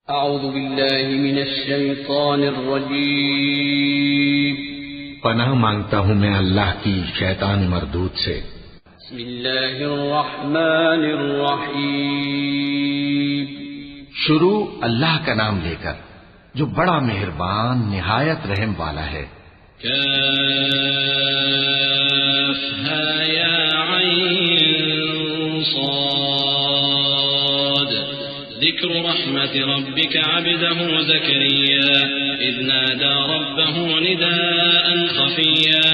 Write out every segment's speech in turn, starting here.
اعوذ باللہ من الشیطان الرجیم پناہ مانگتا ہوں میں اللہ کی شیطان مردود سے۔ بسم اللہ الرحمن الرحیم شروع اللہ کا نام لے کر جو بڑا مہربان نہایت رحم والا ہے۔ کافہا یا عین صاد ذکر رحمت ربک عبده زکریا اذ نادى ربه نداء خفيا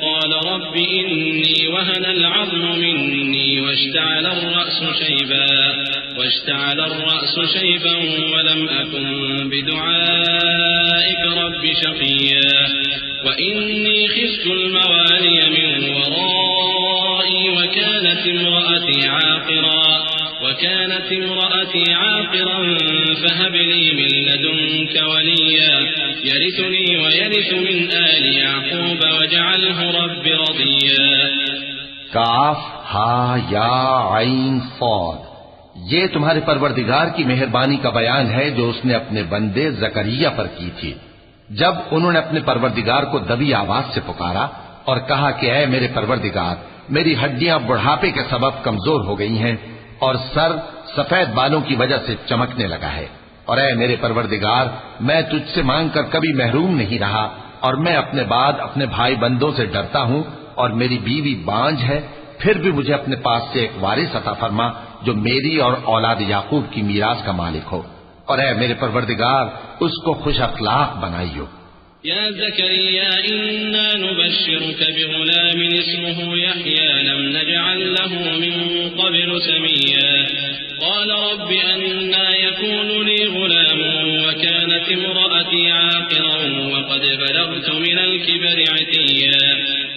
قال رب إني وهن العظم مني واشتعل الرأس شيبا ولم أكن بدعائك رب شقيا وإني خفت الموالي من ورائي وكانت امرأتي عاقرا فهب لي من لدنك وليا يرثني ويرث من آل يعقوب واجعله رب رضيا۔ کاف ہا یا عین صاد، یہ تمہارے پروردگار کی مہربانی کا بیان ہے جو اس نے اپنے بندے زکریا پر کی تھی جب انہوں نے اپنے پروردگار کو دبی آواز سے پکارا اور کہا کہ اے میرے پروردگار، میری ہڈیاں بڑھاپے کے سبب کمزور ہو گئی ہیں اور سر سفید بالوں کی وجہ سے چمکنے لگا ہے، اور اے میرے پروردگار، میں تجھ سے مانگ کر کبھی محروم نہیں رہا، اور میں اپنے بعد اپنے بھائی بندوں سے ڈرتا ہوں، اور میری بیوی بانجھ ہے، پھر بھی مجھے اپنے پاس سے ایک وارث عطا فرما جو میری اور اولاد یعقوب کی میراث کا مالک ہو، اور اے میرے پروردگار اس کو خوش اخلاق بنائیو۔ يا زكريا إنا نبشرك بغلام اسمه يحيى لم نجعل له من قبل سميا قال رب أنا يكون لي غلام وكانت امرأتي عاقرا وقد بلغت من الكبر عتيا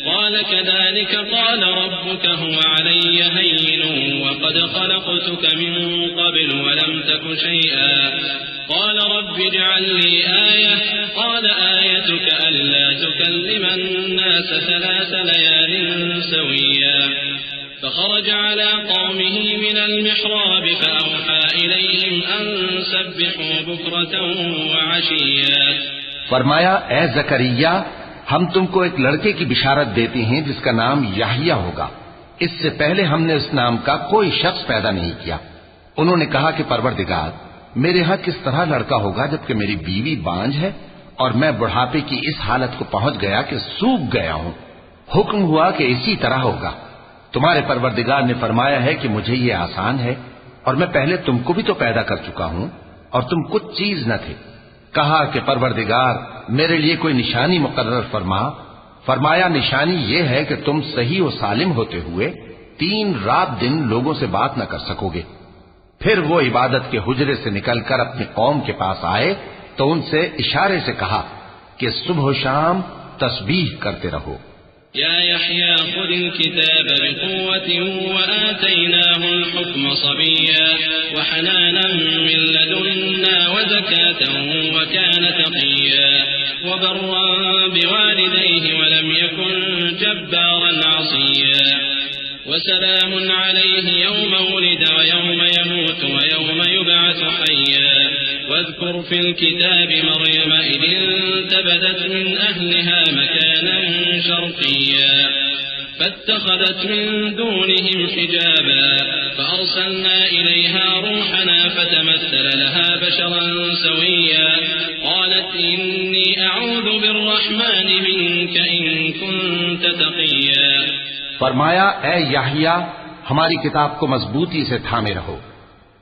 قال كذلك قال ربك هو علي هين وقد خلقتك من قبل ولم تك شيئا قال رب اجعل لي آية قال آيتك ألا تكلم الناس 3 ليال سويا فخرج على قومه من المحراب فأوحى إليهم أن سبحوا بكرة وعشيا۔ فرمایا اے زکریا، ہم تم کو ایک لڑکے کی بشارت دیتے ہیں جس کا نام یحییٰ ہوگا، اس سے پہلے ہم نے اس نام کا کوئی شخص پیدا نہیں کیا۔ انہوں نے کہا کہ پروردگار، میرے ہاں کس طرح لڑکا ہوگا جبکہ میری بیوی بانجھ ہے اور میں بڑھاپے کی اس حالت کو پہنچ گیا کہ سوکھ گیا ہوں۔ حکم ہوا کہ اسی طرح ہوگا۔ تمہارے پروردگار نے فرمایا ہے کہ مجھے یہ آسان ہے، اور میں پہلے تم کو بھی تو پیدا کر چکا ہوں اور تم کچھ چیز نہ تھے۔ کہا کہ پروردگار میرے لیے کوئی نشانی مقرر فرما۔ فرمایا نشانی یہ ہے کہ تم صحیح و سالم ہوتے ہوئے 3 رات دن لوگوں سے بات نہ کر سکو گے۔ پھر وہ عبادت کے حجرے سے نکل کر اپنی قوم کے پاس آئے تو ان سے اشارے سے کہا کہ صبح و شام تسبیح کرتے رہو۔ یا یحییٰ خذ الكتاب بقوة وآتیناہ الحکم صبیا وحنانا من لدنا وزکاة وکان تقیا وبرا بوالدیہ ولم یکن جبارا عصیا وسلام علیہ یوم ولد ویوم يموت ويوم يبعث حيا واذكر في الكتاب مريم إذ انتبذت من أهلها مكانا شرقيا فاتخذت من دونهم حجابا فأرسلنا إليها روحنا فتمثل لها بشرا سويا قالت إني أعوذ بالرحمن منك إن كنت تقيا۔ فرمایا اے یحییٰ، ہماری کتاب کو مضبوطی سے تھامے رہو،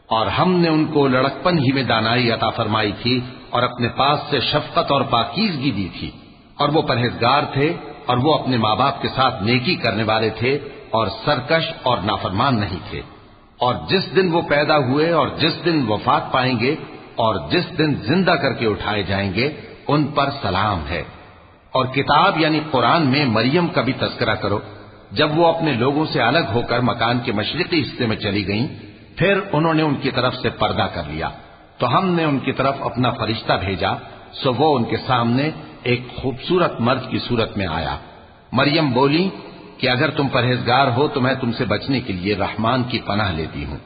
اور ہم نے ان کو لڑکپن ہی میں دانائی عطا فرمائی تھی اور اپنے پاس سے شفقت اور پاکیزگی دی تھی، اور وہ پرہیزگار تھے اور وہ اپنے ماں باپ کے ساتھ نیکی کرنے والے تھے اور سرکش اور نافرمان نہیں تھے۔ اور جس دن وہ پیدا ہوئے اور جس دن وفات پائیں گے اور جس دن زندہ کر کے اٹھائے جائیں گے ان پر سلام ہے۔ اور کتاب یعنی قرآن میں مریم کا بھی تذکرہ کرو، جب وہ اپنے لوگوں سے الگ ہو کر مکان کے مشرقی حصے میں چلی گئیں، پھر انہوں نے ان کی طرف سے پردہ کر لیا تو ہم نے ان کی طرف اپنا فرشتہ بھیجا، سو وہ ان کے سامنے ایک خوبصورت مرد کی صورت میں آیا۔ مریم بولی کہ اگر تم پرہیزگار ہو تو میں تم سے بچنے کے لیے رحمان کی پناہ لیتی ہوں۔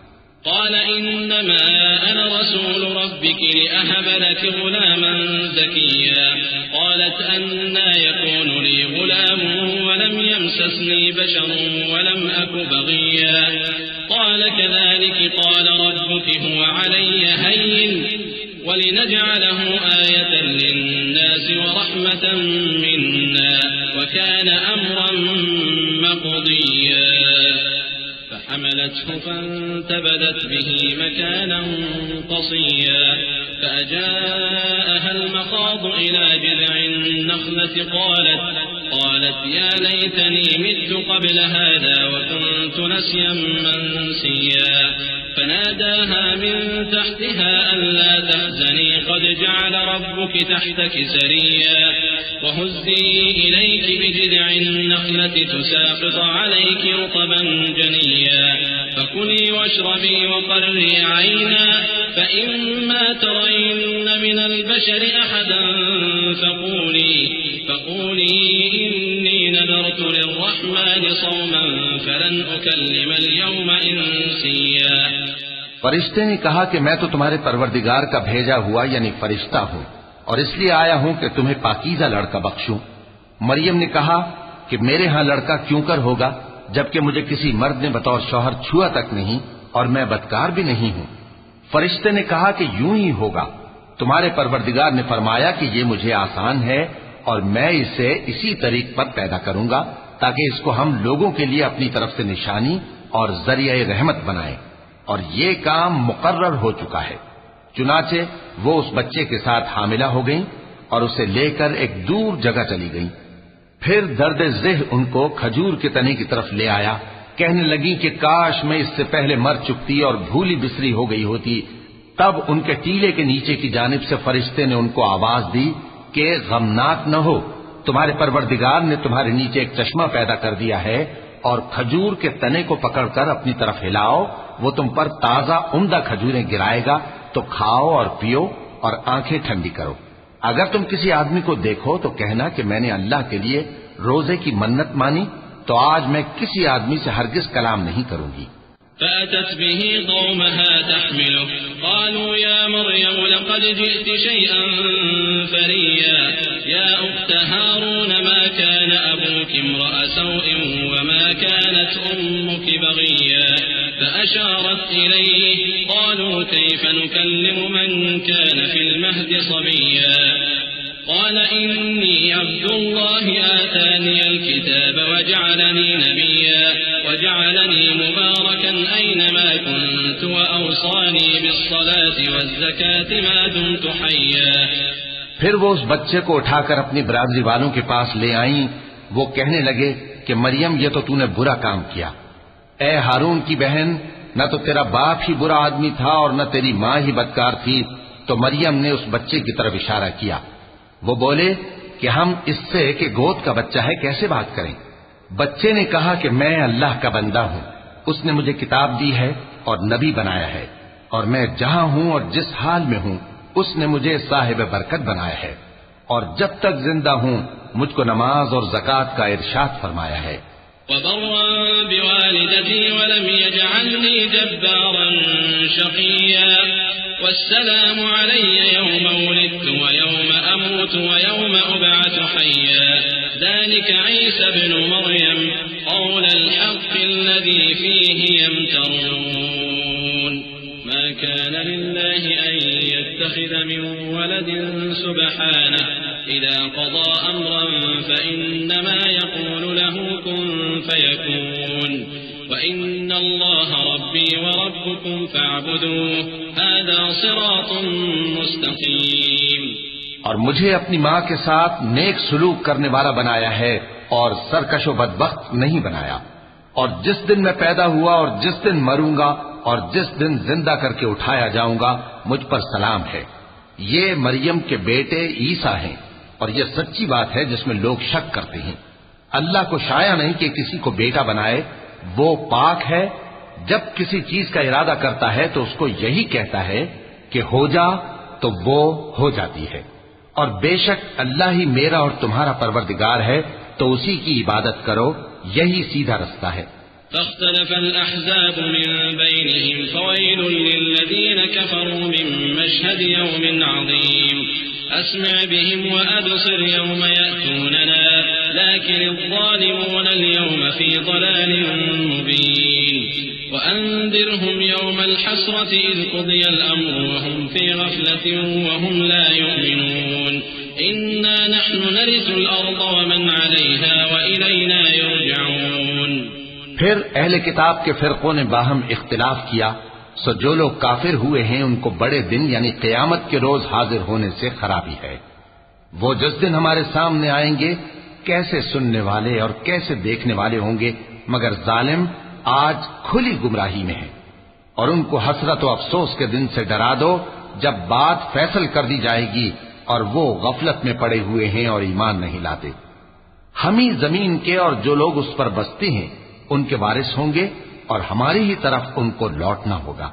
قال إنما أنا رسول ربك لأهب لك غلاما زكيا قالت أنى يكون لي غلام ولم يمسسني بشر ولم أك بغيا قال كذلك قال ربك هو علي هين ولنجعله آية للناس ورحمة منا وكان أمرا مقضيا فحملته فانتبذت به مكانا قصيا فأجاءها المخاض إلى جذع النخلة قالت يا ليتني مت قبل هذا وكنت نسيا منسيا فناداها من تحتها ألا تحزني قد جعل ربك تحتك سريا وهزي إليك بجذع النخلة تساقط عليك رطبا جنيا فكلي واشربي وقري عينا فإما ترين من البشر أحدا فقولي إني نذرت للرحمن صوما فلن أكلم اليوم إنسيا فرشتے نے کہا کہ میں تو تمہارے پروردگار کا بھیجا ہوا یعنی فرشتہ ہوں اور اس لیے آیا ہوں کہ تمہیں پاکیزہ لڑکا بخشوں۔ مریم نے کہا کہ میرے ہاں لڑکا کیوں کر ہوگا جبکہ مجھے کسی مرد نے بطور شوہر چھوا تک نہیں اور میں بدکار بھی نہیں ہوں۔ فرشتے نے کہا کہ یوں ہی ہوگا، تمہارے پروردگار نے فرمایا کہ یہ مجھے آسان ہے اور میں اسے اسی طریق پر پیدا کروں گا تاکہ اس کو ہم لوگوں کے لیے اپنی طرف سے نشانی اور ذریعہ رحمت بنائیں، اور یہ کام مقرر ہو چکا ہے۔ چنانچہ وہ اس بچے کے ساتھ حاملہ ہو گئیں اور اسے لے کر ایک دور جگہ چلی گئیں۔ پھر درد ذہ ان کو کھجور کے تنے کی طرف لے آیا، کہنے لگی کہ کاش میں اس سے پہلے مر چکتی اور بھولی بسری ہو گئی ہوتی۔ تب ان کے ٹیلے کے نیچے کی جانب سے فرشتے نے ان کو آواز دی کہ غمناک نہ ہو، تمہارے پروردگار نے تمہارے نیچے ایک چشمہ پیدا کر دیا ہے، اور کھجور کے تنے کو پکڑ کر اپنی طرف ہلاؤ، وہ تم پر تازہ عمدہ کھجوریں گرائے گا، تو کھاؤ اور پیو اور آنکھیں ٹھنڈی کرو۔ اگر تم کسی آدمی کو دیکھو تو کہنا کہ میں نے اللہ کے لیے روزے کی منت مانی، تو آج میں کسی آدمی سے ہرگز کلام نہیں کروں گی۔ فأتت به قومها تحمله قالوا يا مريم لقد جئت شيئا فريا يا أخت هارون ما كان أبوك امرأ سوء وما كانت أمك بغيا فأشارت إليه قالوا كيف نكلم من كان في المهد صبيا قال إني عبد الله آتاني الكتاب وجعلني نبيا وجعلني مباركا أينما كنت وأوصاني بالصلاة والزكاة ما دمت حيا۔ پھر وہ اس بچے کو اٹھا کر اپنی برادری والوں کے پاس لے آئیں۔ وہ کہنے لگے کہ مریم یہ تو نے برا کام کیا، اے ہارون کی بہن، نہ تو تیرا باپ ہی برا آدمی تھا اور نہ تیری ماں ہی بدکار تھی۔ تو مریم نے اس بچے کی طرف اشارہ کیا۔ وہ بولے کہ ہم اس سے کہ گود کا بچہ ہے کیسے بات کریں؟ بچے نے کہا کہ میں اللہ کا بندہ ہوں، اس نے مجھے کتاب دی ہے اور نبی بنایا ہے، اور میں جہاں ہوں اور جس حال میں ہوں اس نے مجھے صاحب برکت بنایا ہے، اور جب تک زندہ ہوں مجھ کو نماز اور زکوٰۃ کا ارشاد فرمایا ہے۔ وبرا بوالدتي ولم يجعلني جبارا شقيا والسلام علي يوم ولدت ويوم أموت ويوم أبعث حيا ذلك عيسى ابن مريم قول الحق الذي فيه يمترون ما كان لله أن يتخذ من ولد سبحانه إذا قضى أمرا فإنما يقول له كن فيكون وإن الله ربي وربكم فاعبدوه هذا صراط مستقيم۔ اور مجھے اپنی ماں کے ساتھ نیک سلوک کرنے والا بنایا ہے اور سرکش و بدبخت نہیں بنایا، اور جس دن میں پیدا ہوا اور جس دن مروں گا اور جس دن زندہ کر کے اٹھایا جاؤں گا مجھ پر سلام ہے۔ یہ مریم کے بیٹے عیسیٰ ہیں، اور یہ سچی بات ہے جس میں لوگ شک کرتے ہیں۔ اللہ کو شایع نہیں کہ کسی کو بیٹا بنائے، وہ پاک ہے، جب کسی چیز کا ارادہ کرتا ہے تو اس کو یہی کہتا ہے کہ ہو جا تو وہ ہو جاتی ہے، اور بے شک اللہ ہی میرا اور تمہارا پروردگار ہے، تو اسی کی عبادت کرو، یہی سیدھا رستہ ہے۔ فاختلف الأحزاب من بينهم فويل للذين كفروا من مشهد يوم عظيم أسمع بهم وأبصر يوم يأتوننا لكن الظالمون اليوم في ضلال مبين وأنذرهم يوم الحسرة إذ قضي الأمر وهم في غفلة وهم لا يؤمنون إنا نحن نرث الأرض ومن عليها وإلينا يرجعون. پھر اہل کتاب کے فرقوں نے باہم اختلاف کیا، سو جو لوگ کافر ہوئے ہیں ان کو بڑے دن یعنی قیامت کے روز حاضر ہونے سے خرابی ہے. وہ جس دن ہمارے سامنے آئیں گے کیسے سننے والے اور کیسے دیکھنے والے ہوں گے، مگر ظالم آج کھلی گمراہی میں ہے. اور ان کو حسرت و افسوس کے دن سے ڈرا دو جب بات فیصل کر دی جائے گی اور وہ غفلت میں پڑے ہوئے ہیں اور ایمان نہیں لاتے. ہم ہی زمین کے اور جو لوگ اس پر بستے ہیں ان کے وارث ہوں گے اور ہماری ہی طرف ان کو لوٹنا ہوگا.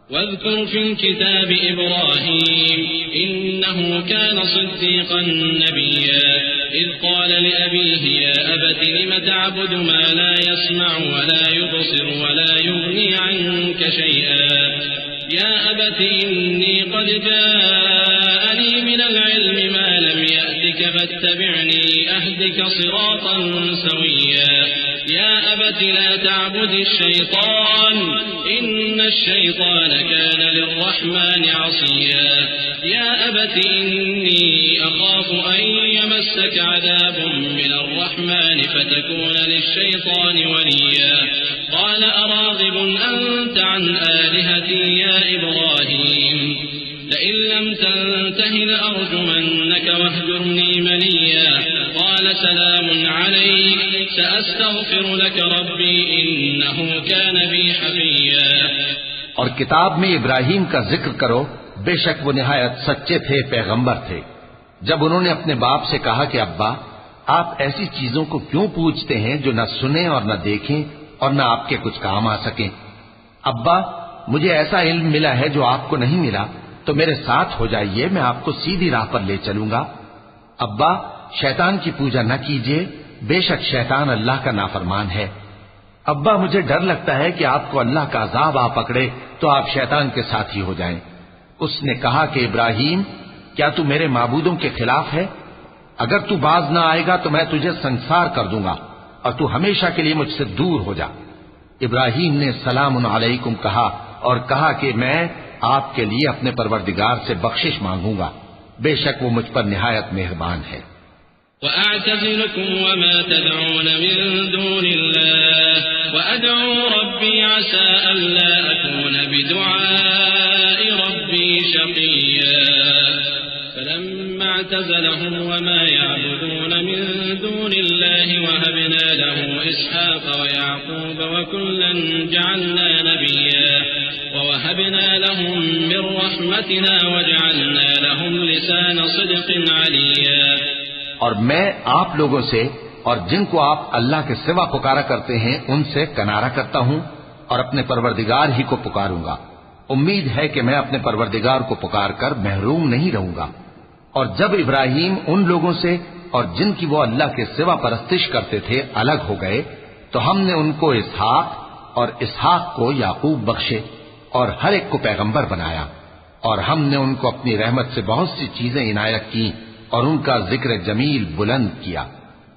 واذكر في الكتاب إبراهيم إنه كان صديقا نبيا إذ قال لأبيه يا أبت لم تعبد ما لا يسمع ولا يبصر ولا يغني عنك شيئا يا أبت إني قد جاءني من العلم ما لم يأتك فاتبعني أهدك صراطا سويا يا أبت لا تعبد الشيطان إن الشيطان كان للرحمن عصيا يا أبت إني أخاف أن يمسك عذاب من الرحمن فتكون للشيطان وليا قال أراغب أنت عن آلهتي يا إبراهيم لئن لم تنته لأرجمنك واهجرني مليا قال سلام عليك سأستغفر لك ربي إنه كان بي حفيا. اور کتاب میں ابراہیم کا ذکر کرو، بے شک وہ نہایت سچے تھے، پیغمبر تھے. جب انہوں نے اپنے باپ سے کہا کہ ابا آپ ایسی چیزوں کو کیوں پوچھتے ہیں جو نہ سنیں اور نہ دیکھیں اور نہ آپ کے کچھ کام آ سکیں. ابا مجھے ایسا علم ملا ہے جو آپ کو نہیں ملا، تو میرے ساتھ ہو جائیے، میں آپ کو سیدھی راہ پر لے چلوں گا. ابا شیطان کی پوجا نہ کیجیے، بے شک شیطان اللہ کا نافرمان ہے. ابا مجھے ڈر لگتا ہے کہ آپ کو اللہ کا عذاب آ پکڑے تو آپ شیطان کے ساتھی ہو جائیں. اس نے کہا کہ ابراہیم کیا تو میرے معبودوں کے خلاف ہے؟ اگر تو باز نہ آئے گا تو میں تجھے سنسار کر دوں گا اور تو ہمیشہ کے لیے مجھ سے دور ہو جا. ابراہیم نے سلام علیکم کہا اور کہا کہ میں آپ کے لیے اپنے پروردگار سے بخشش مانگوں گا، بے شک وہ مجھ پر نہایت مہربان ہے. وأعتزلكم وما تدعون من دون الله وأدعو ربي عسى ألا أكون بدعاء ربي شقيا. فلما اعتزلهم وما يعبدون من دون الله وهبنا له إسحاق ويعقوب وكلا جعلنا نبيا ووهبنا لهم من رحمتنا وجعلنا لهم لسان صدق عليا. اور میں آپ لوگوں سے اور جن کو آپ اللہ کے سوا پکارا کرتے ہیں ان سے کنارہ کرتا ہوں اور اپنے پروردگار ہی کو پکاروں گا. امید ہے کہ میں اپنے پروردگار کو پکار کر محروم نہیں رہوں گا. اور جب ابراہیم ان لوگوں سے اور جن کی وہ اللہ کے سوا پرستش کرتے تھے الگ ہو گئے تو ہم نے ان کو اسحاق اور اسحاق کو یعقوب بخشے اور ہر ایک کو پیغمبر بنایا. اور ہم نے ان کو اپنی رحمت سے بہت سی چیزیں عنایت کی اور ان کا ذکر جمیل بلند کیا.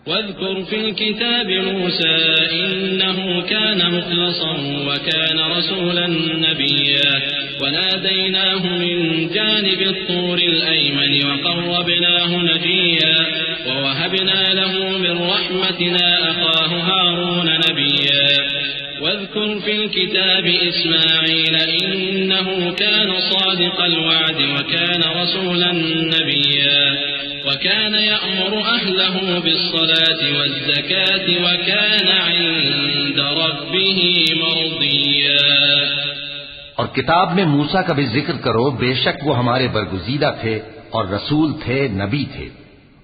واذكر في الكتاب موسى إنه كان مخلصا وكان رسولا نبيا وناديناه من جانب الطور الأيمن وقربناه نجيا ووهبنا له من رحمتنا أخاه هارون نبيا. واذكر في الكتاب إسماعيل إنه كان صادق الوعد وكان رسولا نبيا وكان يأمر أهله بالصلاة والزكاة وكان عند ربه مرضيا. اور کتاب میں موسیٰ کا بھی ذکر کرو، بے شک وہ ہمارے برگزیدہ تھے اور رسول تھے، نبی تھے.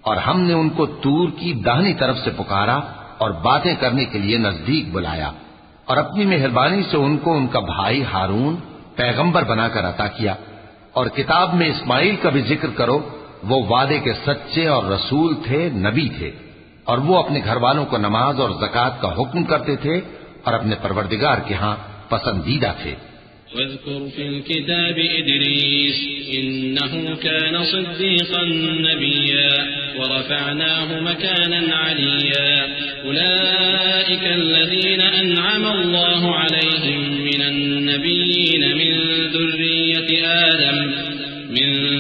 اور ہم نے ان کو طور کی داہنی طرف سے پکارا اور باتیں کرنے کے لیے نزدیک بلایا اور اپنی مہربانی سے ان کو ان کا بھائی ہارون پیغمبر بنا کر عطا کیا. اور کتاب میں اسماعیل کا بھی ذکر کرو، وہ وعدے کے سچے اور رسول تھے، نبی تھے. اور وہ اپنے گھر والوں کو نماز اور زکوٰۃ کا حکم کرتے تھے اور اپنے پروردگار کے ہاں پسندیدہ تھے۔ واذكر في الكتاب إدريس إنه كان صديقا نبيا ورفعناه مكانا عليا أولئك الذين أنعم الله عليهم من النبيين من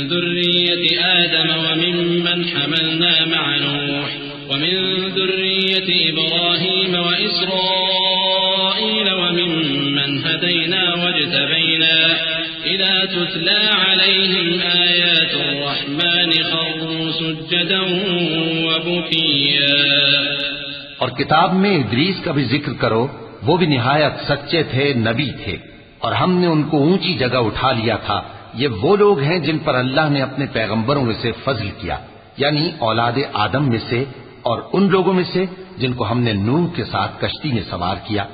ذرية آدم وممن حملنا مع نوح ومن ذرية إبراهيم وإسرائيل وممن هدينا واجتبينا إذا تتلى عليهم آيات الرحمن خروا سجدا وبكيا۔ اور کتاب میں ادریس کا بھی ذکر کرو، وہ بھی نہایت سچے تھے، نبی تھے، اور ہم نے ان کو اونچی جگہ اٹھا لیا تھا۔ یہ وہ لوگ ہیں جن پر اللہ نے اپنے پیغمبروں میں سے فضل کیا، یعنی اولاد آدم میں سے، اور ان لوگوں میں سے جن کو ہم نے نوح کے ساتھ کشتی میں سوار کیا،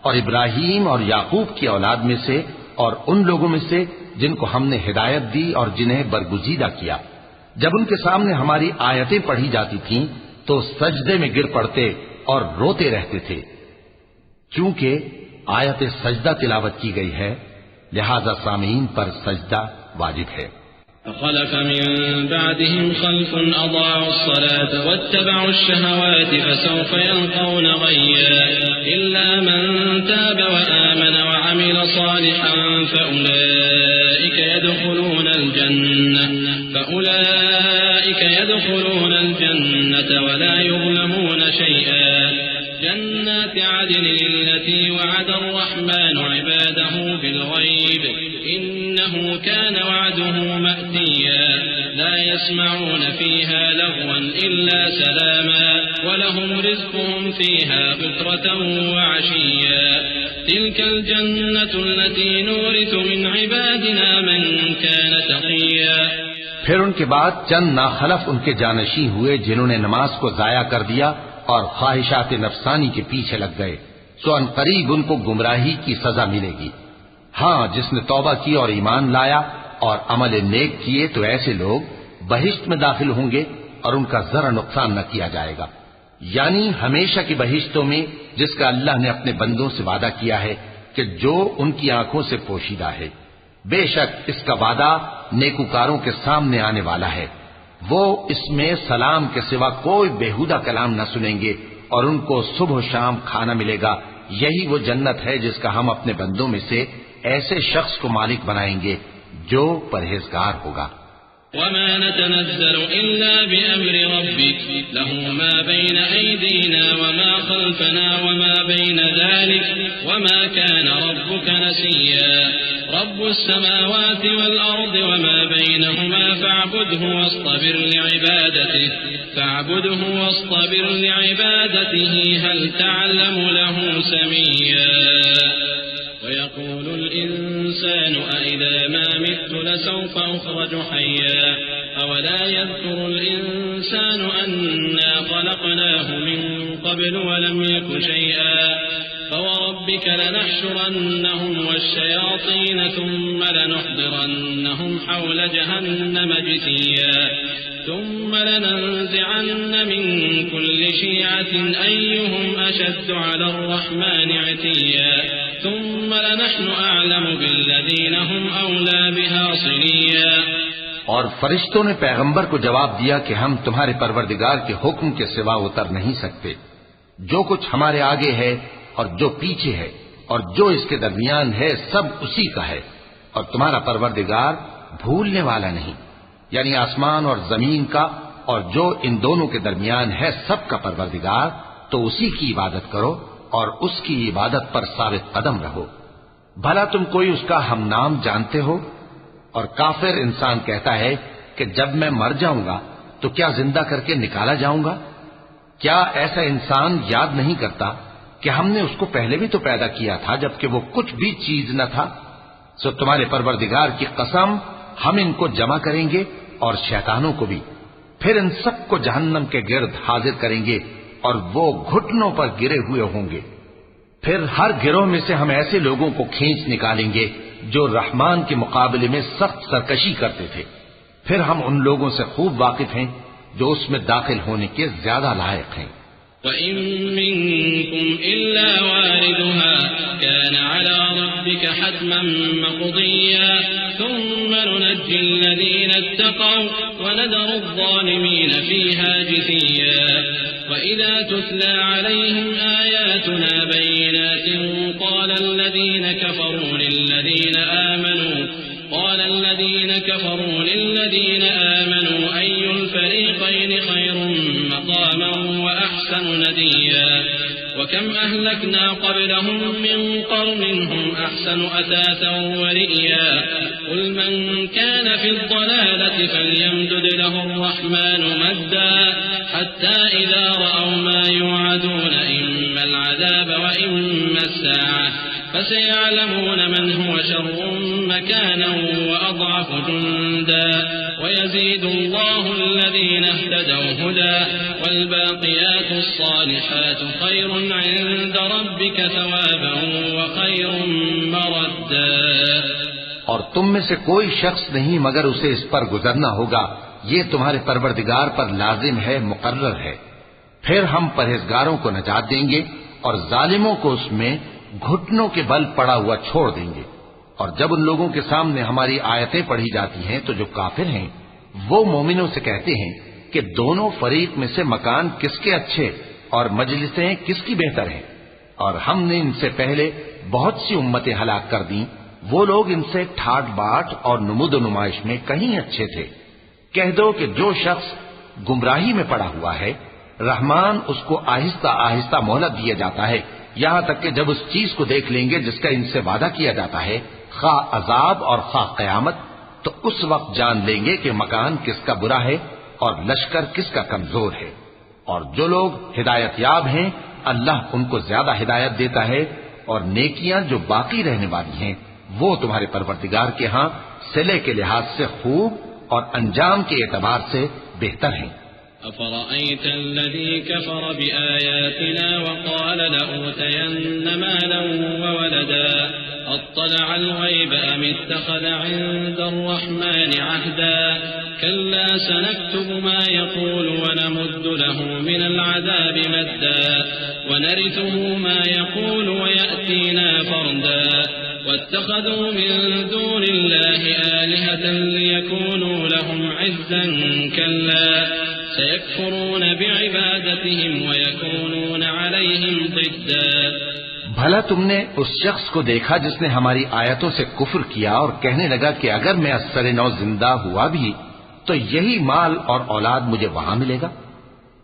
اور ابراہیم اور یعقوب کی اولاد میں سے، اور ان لوگوں میں سے جن کو ہم نے ہدایت دی اور جنہیں برگزیدہ کیا۔ جب ان کے سامنے ہماری آیتیں پڑھی جاتی تھیں تو سجدے میں گر پڑتے اور روتے رہتے تھے، کیونکہ آیت سجدہ تلاوت کی گئی ہے، لہذا سامعین پر سجدہ واجب ہے۔ فخلف من بعدهم خلف أضاعوا الصلاة واتبعوا الشهوات فسوف يلقون غيا إلا من تاب وآمن وعمل صالحا فأولئك يدخلون الجنة ولا يظلمون شيئا جنات عدن التي وعد الرحمن عباده بالغيب إنه كان وعده مأتيا لا يسمعون فيها لغوا إلا سلاما ولهم رزقهم فيها بكرة وعشيا تلك الجنة التي نورث من عبادنا من كان تقيا۔ پھر ان کے بعد چند ناخلف ان کے جانشین ہوئے جنہوں نے نماز کو ضائع کر دیا اور خواہشات نفسانی کے پیچھے لگ گئے، سو ان قریب ان کو گمراہی کی سزا ملے گی۔ ہاں، جس نے توبہ کی اور ایمان لایا اور عمل نیک کیے تو ایسے لوگ بہشت میں داخل ہوں گے اور ان کا ذرا نقصان نہ کیا جائے گا، یعنی ہمیشہ کی بہشتوں میں جس کا اللہ نے اپنے بندوں سے وعدہ کیا ہے کہ جو ان کی آنکھوں سے پوشیدہ ہے۔ بے شک اس کا وعدہ نیکوکاروں کے سامنے آنے والا ہے، وہ اس میں سلام کے سوا کوئی بیہودہ کلام نہ سنیں گے اور ان کو صبح و شام کھانا ملے گا۔ یہی وہ جنت ہے جس کا ہم اپنے بندوں میں سے ایسے شخص کو مالک بنائیں گے جو پرہیزگار ہوگا۔ وما نتنزل إلا بأمر ربك له ما بين أيدينا وما خلفنا وما بين ذلك وما كان ربك نسيا رب السماوات والأرض وما بينهما فاعبده واصطبر لعبادته هل تعلم له سميا ويقول الإنسان أإذا ما مت لسوف أخرج حيا أولا يذكر الإنسان أنا خلقناه من قبل ولم يك شيئا فوربك لنحشرنهم والشياطين ثم لنحضرنهم حول جهنم جثيا ثم لننزعن من كل شيعة أيهم أشد على الرحمن عتيا ثم لنحن أعلم بالذين هم أولى بها صليا۔ اور فرشتوں نے پیغمبر کو جواب دیا کہ ہم تمہارے پروردگار کے حکم کے سوا اتر نہیں سکتے، جو کچھ ہمارے آگے ہے اور جو پیچھے ہے اور جو اس کے درمیان ہے سب اسی کا ہے، اور تمہارا پروردگار بھولنے والا نہیں، یعنی آسمان اور زمین کا اور جو ان دونوں کے درمیان ہے سب کا پروردگار، تو اسی کی عبادت کرو اور اس کی عبادت پر ثابت قدم رہو۔ بھلا تم کوئی اس کا ہم نام جانتے ہو؟ اور کافر انسان کہتا ہے کہ جب میں مر جاؤں گا تو کیا زندہ کر کے نکالا جاؤں گا؟ کیا ایسا انسان یاد نہیں کرتا کہ ہم نے اس کو پہلے بھی تو پیدا کیا تھا جبکہ وہ کچھ بھی چیز نہ تھا؟ سو تمہارے پروردگار کی قسم ہم ان کو جمع کریں گے اور شیطانوں کو بھی، پھر ان سب کو جہنم کے گرد حاضر کریں گے اور وہ گھٹنوں پر گرے ہوئے ہوں گے۔ پھر ہر گروہ میں سے ہم ایسے لوگوں کو کھینچ نکالیں گے جو رحمان کے مقابلے میں سخت سرکشی کرتے تھے، پھر ہم ان لوگوں سے خوب واقف ہیں جو اس میں داخل ہونے کے زیادہ لائق ہیں۔ وإن منكم إلا واردها كان على ربك حتما مقضيا ثم ننجي الذين اتقوا ونذر الظالمين فيها جثيا وإذا تتلى عليهم آياتنا بينات قال الذين كفروا للذين آمنوا أي الفريقين خير مقاما وأحسن نديا وكم أهلكنا قبلهم من قرن هم أحسن أثاثا ورئيا قل من كان في الضلالة فليمدد له الرحمن مدا حتى إذا رأوا ما يوعدون إما العذاب وإما الساعة فسيعلمون من هو شر مكانا وأضعف جندا ويزيد الله الذين اهتدوا هدى والباقيات الصالحات خير عند ربك ثوابا وخير مردا. اور تم میں سے کوئی شخص نہیں مگر اسے اس پر گزرنا ہوگا، یہ تمہارے پروردگار پر لازم ہے، مقرر ہے. پھر ہم پرہیزگاروں کو نجات دیں گے اور ظالموں کو اس میں گھٹنوں کے بل پڑا ہوا چھوڑ دیں گے. اور جب ان لوگوں کے سامنے ہماری آیتیں پڑھی جاتی ہیں تو جو کافر ہیں وہ مومنوں سے کہتے ہیں کہ دونوں فریق میں سے مکان کس کے اچھے اور مجلسیں کس کی بہتر ہیں، اور ہم نے ان سے پہلے بہت سی امتیں ہلاک کر دیں، وہ لوگ ان سے ٹھاٹ باٹ اور نمود و نمائش میں کہیں اچھے تھے. کہہ دو کہ جو شخص گمراہی میں پڑا ہوا ہے رحمان اس کو آہستہ آہستہ مہلت دیا جاتا ہے، یہاں تک کہ جب اس چیز کو دیکھ لیں گے جس کا ان سے وعدہ کیا جاتا ہے، خواہ عذاب اور خواہ قیامت، تو اس وقت جان لیں گے کہ مکان کس کا برا ہے اور لشکر کس کا کمزور ہے. اور جو لوگ ہدایت یاب ہیں اللہ ان کو زیادہ ہدایت دیتا ہے، اور نیکیاں جو باقی رہنے والی ہیں وہ تمہارے پروردگار کے ہاں صلے کے لحاظ سے خوب اور انجام کے اعتبار سے بہتر ہیں. أفرأيت الذي كفر بآياتنا وقال لأوتين مالا وولدا أطلع الغيب أم اتخذ عند الرحمن عهدا كلا سنكتب ما يقول ونمد له من العذاب مدا ونرثه ما يقول ويأتينا فردا واتخذوا من دون الله آلهة ليكونوا لهم عزا كلا سيكفرون بعبادتهم ويكونون عليهم ضدا. بھلا تم نے اس شخص کو دیکھا جس نے ہماری آیتوں سے کفر کیا اور کہنے لگا کہ اگر میں اثر نو زندہ ہوا بھی تو یہی مال اور اولاد مجھے وہاں ملے گا؟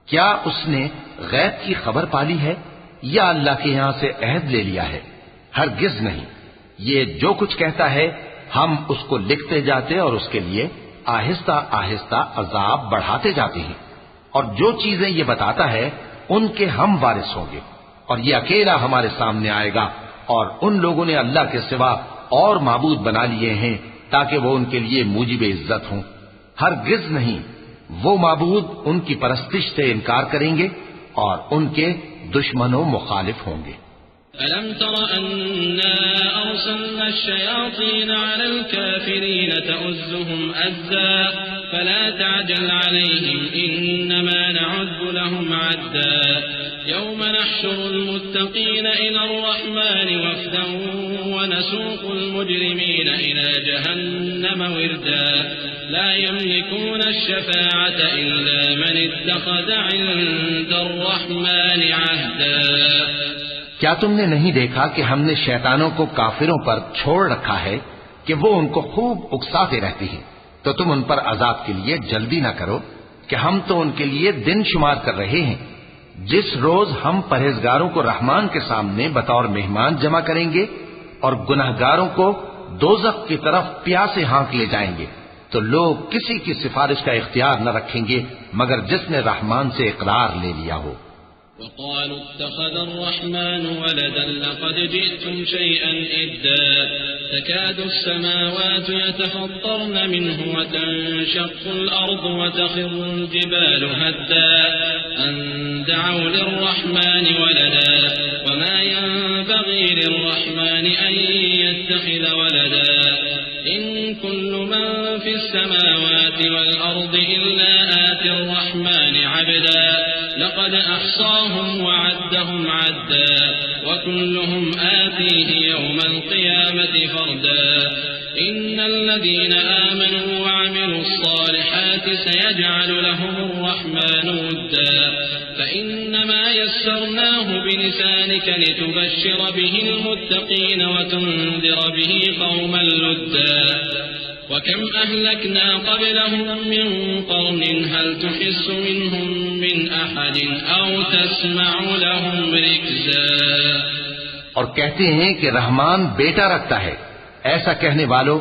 کیا اس نے غیب کی خبر پالی ہے یا اللہ کے یہاں سے عہد لے لیا ہے؟ ہرگز نہیں. یہ جو کچھ کہتا ہے ہم اس کو لکھتے جاتے اور اس کے لیے آہستہ آہستہ عذاب بڑھاتے جاتے ہیں. اور جو چیزیں یہ بتاتا ہے ان کے ہم وارث ہوں گے، اور یہ اکیلا ہمارے سامنے آئے گا. اور ان لوگوں نے اللہ کے سوا اور معبود بنا لیے ہیں تاکہ وہ ان کے لیے موجب عزت ہوں. ہرگز نہیں، وہ معبود ان کی پرستش سے انکار کریں گے اور ان کے دشمن و مخالف ہوں گے. ألم تر أنا أرسلنا الشياطين على الكافرين تؤزهم أزا فلا تعجل عليهم إنما نعد لهم عدا يوم نحشر المتقين إلى الرحمن وفدا ونسوق المجرمين إلى جهنم وردا لا يملكون الشفاعة إلا من اتخذ عند الرحمن عهدا. کیا تم نے نہیں دیکھا کہ ہم نے شیطانوں کو کافروں پر چھوڑ رکھا ہے کہ وہ ان کو خوب اکساتے رہتے ہیں؟ تو تم ان پر عذاب کے لیے جلدی نہ کرو کہ ہم تو ان کے لیے دن شمار کر رہے ہیں جس روز ہم پرہیزگاروں کو رحمان کے سامنے بطور مہمان جمع کریں گے اور گناہگاروں کو دوزخ کی طرف پیاسے ہانک لے جائیں گے. تو لوگ کسی کی سفارش کا اختیار نہ رکھیں گے مگر جس نے رحمان سے اقرار لے لیا ہو. وقالوا اتخذ الرحمن ولدا لقد جئتم شيئا إدا تكاد السماوات يتفطرن منه وتنشق الأرض وتخر الجبال هدا أن دعوا للرحمن ولدا وما ينبغي للرحمن أن يتخذ ولدا إن كل من في السماوات والأرض إلا آتي الرحمن عبدا لقد أحصاهم وعدهم عدا وكلهم آتيه يوم القيامة فردا إن الذين آمنوا وعملوا الصالحات سيجعل لهم الرحمن ودا فإنما يسرناه بلسانك لتبشر به المتقين وتنذر به قوما لدا وكم أهلكنا قبلهم من قرن هل تحس منهم من أحد أو تسمع لهم ركزا. اور کہتے ہیں کہ رحمان بیٹا رکھتا ہے. ایسا کہنے والو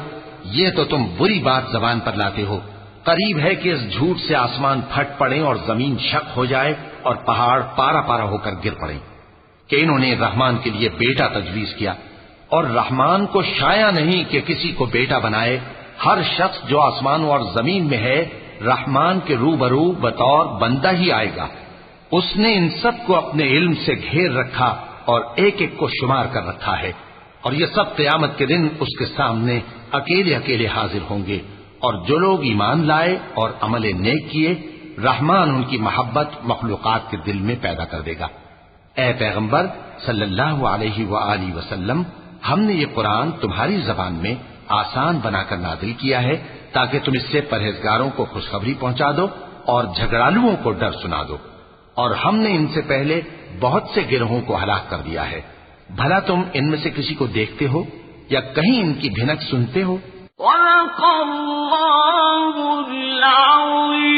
یہ تو تم بری بات زبان پر لاتے ہو. قریب ہے کہ اس جھوٹ سے آسمان پھٹ پڑے اور زمین شق ہو جائے اور پہاڑ پارا پارا ہو کر گر پڑے کہ انہوں نے رحمان کے لیے بیٹا تجویز کیا. اور رحمان کو شایع نہیں کہ کسی کو بیٹا بنائے. ہر شخص جو آسمانوں اور زمین میں ہے رحمان کے روبرو بطور بندہ ہی آئے گا. اس نے ان سب کو اپنے علم سے گھیر رکھا اور ایک ایک کو شمار کر رکھا ہے. اور یہ سب قیامت کے دن اس کے سامنے اکیلے اکیلے حاضر ہوں گے. اور جو لوگ ایمان لائے اور عمل نیک کیے رحمان ان کی محبت مخلوقات کے دل میں پیدا کر دے گا. اے پیغمبر صلی اللہ علیہ وآلہ وسلم ہم نے یہ قرآن تمہاری زبان میں آسان بنا کر نازل کیا ہے تاکہ تم اس سے پرہیزگاروں کو خوشخبری پہنچا دو اور جھگڑالوؤں کو ڈر سنا دو. اور ہم نے ان سے پہلے بہت سے گروہوں کو ہلاک کر دیا ہے. بھلا تم ان میں سے کسی کو دیکھتے ہو یا کہیں ان کی بھنک سنتے ہو؟ وَلَقَ اللَّهُ الْعَظِيمُ.